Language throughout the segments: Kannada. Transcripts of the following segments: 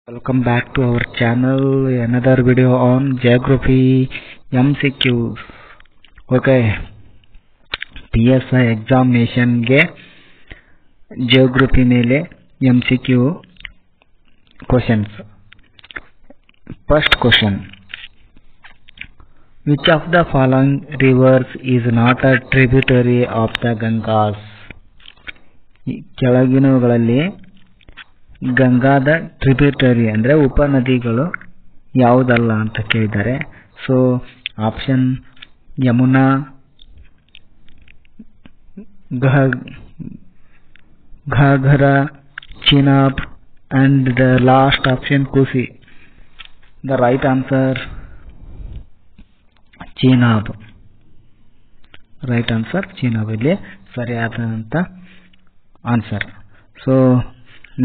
Welcome back to our channel. Another video on geography MCQs. Okay, PSI examination ಗೆ geography ಮೇಲೆ MCQ questions. First question: which of the following rivers is not a tributary of the Gangas? ಕೆಳಗಿನವುಗಳಲ್ಲಿ ಗಂಗಾದ ಟ್ರಿಬ್ಯೂಟರಿ ಅಂದರೆ ಉಪನದಿಗಳು ಯಾವುದಲ್ಲ ಅಂತ ಕೇಳಿದ್ದಾರೆ. So option Yamuna, Ghaghara, Chenab and the last option Kusi. The right answer Chenab. Right answer Chenab ಇಲ್ಲಿ ಸರಿಯಾದಂಥ ಆನ್ಸರ್. ಸೊ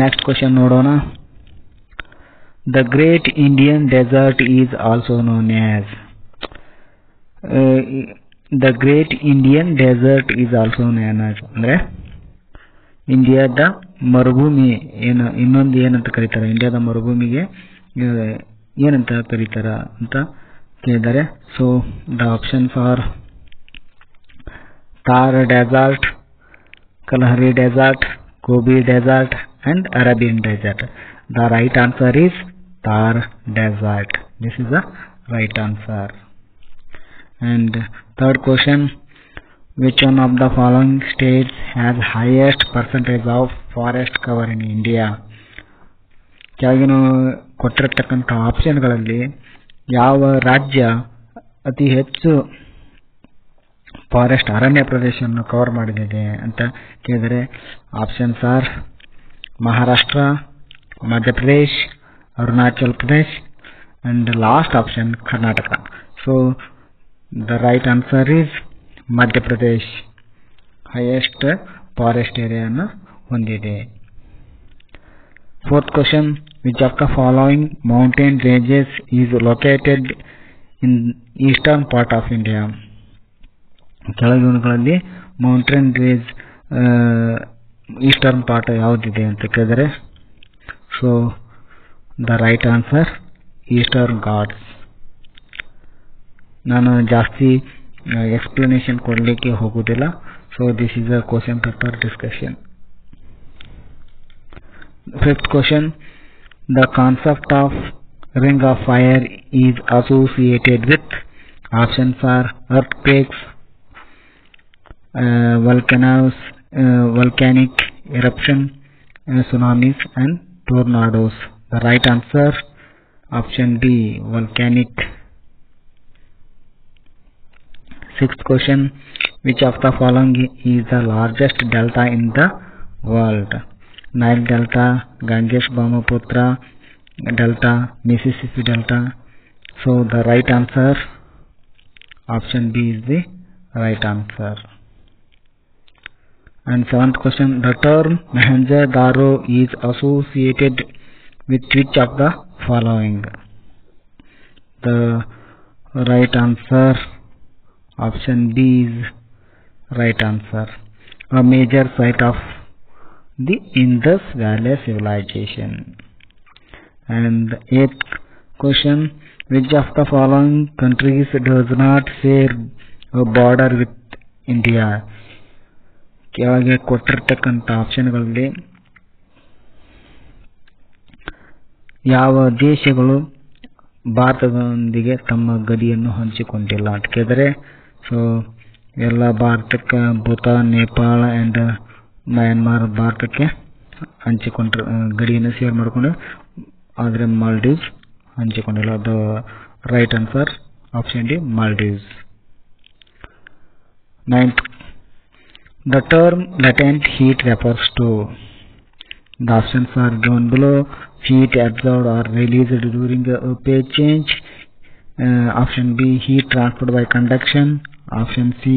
ನೆಕ್ಸ್ಟ್ ಕ್ವೆಶ್ಚನ್ ನೋಡೋಣ. The great Indian desert is also known as. The great Indian desert is also known as ಅಂದರೆ ಇಂಡಿಯಾದ ಮರುಭೂಮಿ ಇನ್ನೊಂದು ಏನಂತ ಕರೀತಾರೆ, ಇಂಡಿಯಾದ ಮರುಭೂಮಿಗೆ ಏನಂತ ಕರೀತಾರ ಅಂತ ಕೇಳಿದ್ದಾರೆ. So the options are Thar desert, Kalahari desert, Gobi Desert and Arabian Desert. The right answer is Thar Desert. This is the right answer. And third question: which one of the following states has highest percentage of forest cover in India? ಕೆಳಗಿನ ಕೊಟ್ಟಿರತಕ್ಕಂಥ ಆಪ್ಷನ್ಗಳಲ್ಲಿ ಯಾವ ರಾಜ್ಯ ಅತಿ ಹೆಚ್ಚು ಫಾರೆಸ್ಟ್ ಅರಣ್ಯ ಪ್ರದೇಶವನ್ನು ಕವರ್ ಮಾಡಿದೆ ಅಂತ ಕೇಳಿದರೆ options are Maharashtra, Madhya Pradesh, Arunachal Pradesh and last option Karnataka. So the right answer is Madhya Pradesh highest forest ಏರಿಯಾವನ್ನು ಹೊಂದಿದೆ. Fourth question: which of the following mountain ranges is located in eastern part of India? ಕೆಳಗಿನಗಳಲ್ಲಿ mountain range eastern part ಯಾವುದಿದೆ ಅಂತ ಕೇಳಿದರೆ so the right answer eastern Ghats. ನಾನು ಜಾಸ್ತಿ ಎಕ್ಸ್ಪ್ಲನೇಷನ್ ಕೊಡಲಿಕ್ಕೆ ಹೋಗುವುದಿಲ್ಲ. So this is a question paper discussion. Fifth question: the concept of ring of fire is associated with. Options are ಅರ್ಥ್ಕ್ವೇಕ್ಸ್, volcanoes, volcanic eruption, tsunamis and tornadoes. The right answer option D, volcanic. Sixth question: which of the following is the largest delta in the world? Nile Delta, Ganges Brahmaputra Delta, Mississippi Delta. So the right answer option B is the right answer. And seventh question: the term Mohenjo-daro is associated with which of the following? The right answer option B is right answer. A major site of the Indus Valley civilization. And the eighth question: which of the following countries does not share a border with India? ಕೆಳಗೆ ಕೊಟ್ಟಿರ್ತಕ್ಕಂಥ ಆಪ್ಷನ್ಗಳಲ್ಲಿ ಯಾವ ದೇಶಗಳು ಭಾರತದೊಂದಿಗೆ ತಮ್ಮ ಗಡಿಯನ್ನು ಹಂಚಿಕೊಂಡಿಲ್ಲ ಅಂತ ಕೇಳಿದರೆ ಸೊ ಎಲ್ಲ ಭಾರತಕ್ಕೆ ಭೂತಾನ್, ನೇಪಾಳ ಆ್ಯಂಡ್ ಮಯನ್ಮಾರ್ ಭಾರತಕ್ಕೆ ಹಂಚಿಕೊಂಡ್ರೆ ಗಡಿಯನ್ನು ಶೇರ್ ಮಾಡಿಕೊಂಡು, ಆದರೆ ಮಾಲ್ಡೀವ್ಸ್ ಹಂಚಿಕೊಂಡಿಲ್ಲ. ಅದು right answer option D, Maldives. Ninth: the term latent heat refers to. The options are given below. Heat absorbed or released during a phase change. Option B, heat transferred by conduction. Option C,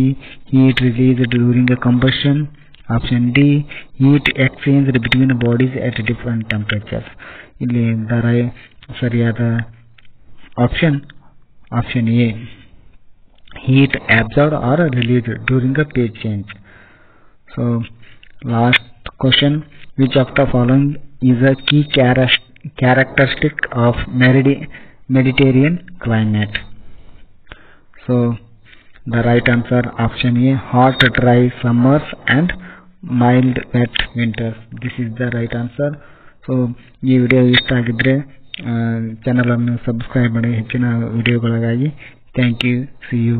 heat released during a combustion. Option D, heat exchanged between bodies at different temperatures. ಇಲ್ಲಿ ಸರಿಯಾದ option A, heat absorbed or released during a phase change. So last question: which of the following is a key characteristic of Mediterranean climate. So the right answer option A, hot dry summers and mild wet winters. This is the right answer. So ಈ ವಿಡಿಯೋ ಇಷ್ಟ ಆಗಿದ್ರೆ ಚಾನಲ್ ಅನ್ನು ಸಬ್ಸ್ಕ್ರೈಬ್ ಮಾಡಿ ಹೆಚ್ಚಿನ ವಿಡಿಯೋಗಳಿಗಾಗಿ. Thank you. See you.